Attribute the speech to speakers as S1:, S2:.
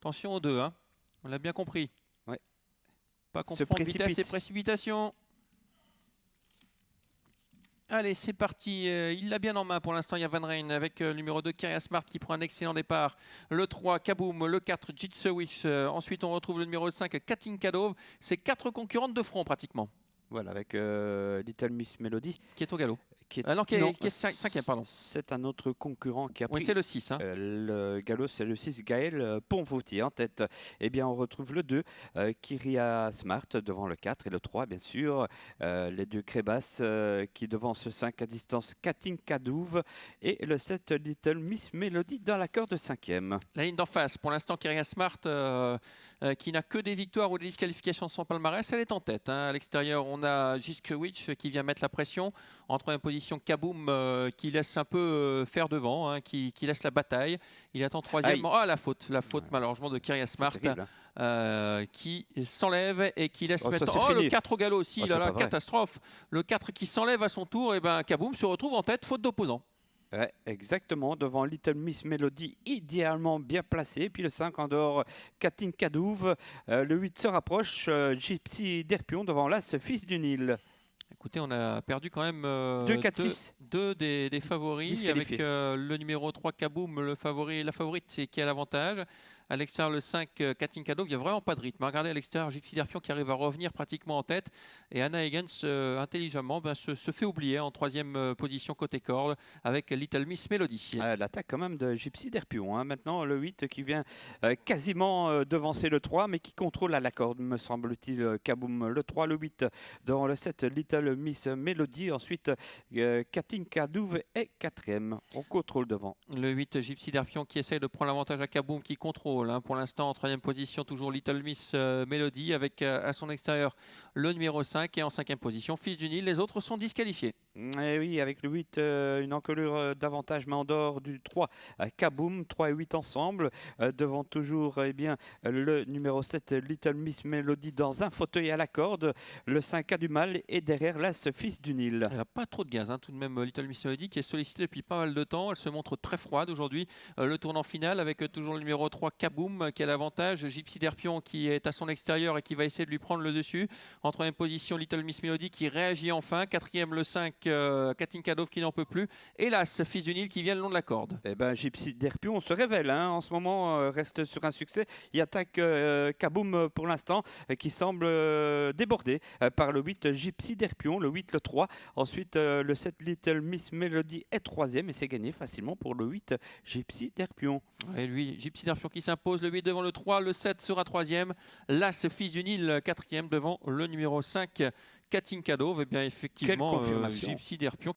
S1: Attention aux deux, hein. On l'a bien compris.
S2: Ouais.
S1: Pas
S2: Se
S1: confondre vitesse
S2: précipite.
S1: et précipitation. Allez, c'est parti. Il l'a bien en main pour l'instant, Van Rijn, avec le numéro 2, Kyria Smart, qui prend un excellent départ. Le 3, Kaboom. Le 4, Jitsewich. Ensuite, on retrouve le numéro 5, Katinka Dove. C'est 4 concurrentes de front, pratiquement,
S2: Voilà, avec Little Miss Melody.
S1: qui est au galop.
S2: Qui est...
S1: non, qui
S2: non,
S1: est 5e, pardon.
S2: C'est un autre concurrent qui a
S1: Oui,
S2: pris
S1: c'est le 6. Hein.
S2: le galop, c'est le 6, Gaël Ponvautier en tête. Eh bien, on retrouve le 2, Kyria Smart devant le 4 et le 3, bien sûr. Les deux Crébas qui devancent le 5 à distance, Katinka Dove et le 7, Little Miss Melody dans la corde 5e.
S1: La ligne d'en face, pour l'instant, Kyria Smart, qui n'a que des victoires ou des disqualifications de son palmarès, elle est en tête. Hein. À l'extérieur, on a Jiskewicz qui vient mettre la pression. En troisième position, Kaboom qui laisse un peu faire devant, hein, qui laisse la bataille. Il attend troisième. Ah, la faute malheureusement de Kyria Smart.
S2: Terrible, hein.
S1: Qui s'enlève et qui laisse mettre...
S2: fini.
S1: Le 4 au galop aussi, la catastrophe. Le 4 qui s'enlève à son tour, et ben Kaboom se retrouve en tête, faute d'opposant.
S2: Ouais, exactement, devant Little Miss Melody, idéalement bien placé. Puis le 5 en dehors, Katinka Dove. Le 8 se rapproche, Gypsy d'Erpion devant l'As, Fils du Nil.
S1: Écoutez, on a perdu quand même
S2: 2
S1: des favoris, avec le numéro 3 Kaboom, la favorite qui a l'avantage. À l'extérieur, le 5 Katinka Dove, il n'y a vraiment pas de rythme. Regardez à l'extérieur, Gypsy d'Erpion qui arrive à revenir pratiquement en tête. Et Anna Higgins, intelligemment, se fait oublier en troisième position côté corde avec Little Miss Melody.
S2: L'attaque quand même de Gypsy d'Erpion. Hein. Maintenant, le 8 qui vient quasiment devancer le 3, mais qui contrôle à la corde, me semble-t-il, Kaboom. Le 3, le 8 devant le 7, Little Miss Melody. Ensuite, Katinka Dove est 4e. On contrôle devant.
S1: Le 8, Gypsy d'Erpion qui essaye de prendre l'avantage à Kaboom, qui contrôle. Hein. Pour l'instant, en troisième position, toujours Little Miss Melody, avec à son extérieur le numéro 5 et en cinquième position, Fils du Nil. Les autres sont disqualifiés.
S2: Et oui, avec le 8, une encolure d'avantage, mais en dehors du 3, Kaboom, 3 et 8 ensemble. Devant toujours le numéro 7, Little Miss Melody, dans un fauteuil à la corde. Le 5 a du mal et derrière l'As, Fils du Nil.
S1: Elle n'a pas trop de gaz, hein, tout de même, Little Miss Melody, qui est sollicitée depuis pas mal de temps. Elle se montre très froide aujourd'hui. Le tournant final avec toujours le numéro 3, Kaboom, qui a l'avantage. Gypsy d'Erpion qui est à son extérieur et qui va essayer de lui prendre le dessus. En troisième position, Little Miss Melody qui réagit enfin. Quatrième, le 5, Katinka Dove qui n'en peut plus. Et l'As, Fils du Nil, qui vient le long de la corde.
S2: Eh ben, Gypsy d'Erpion se révèle. Hein, en ce moment, reste sur un succès. Il attaque Kaboom pour l'instant, qui semble débordé par le 8, Gypsy d'Erpion. Le 8, le 3. Ensuite, le 7, Little Miss Melody est 3e et c'est gagné facilement pour le 8, Gypsy d'Erpion.
S1: Et lui, Gypsy d'Erpion qui s'impose. Le 8 devant le 3. Le 7 sera 3e. L'As, Fils du Nil, 4e devant le numéro 5, Katinka Dove. Eh bien, effectivement, Gypsy d'Erpion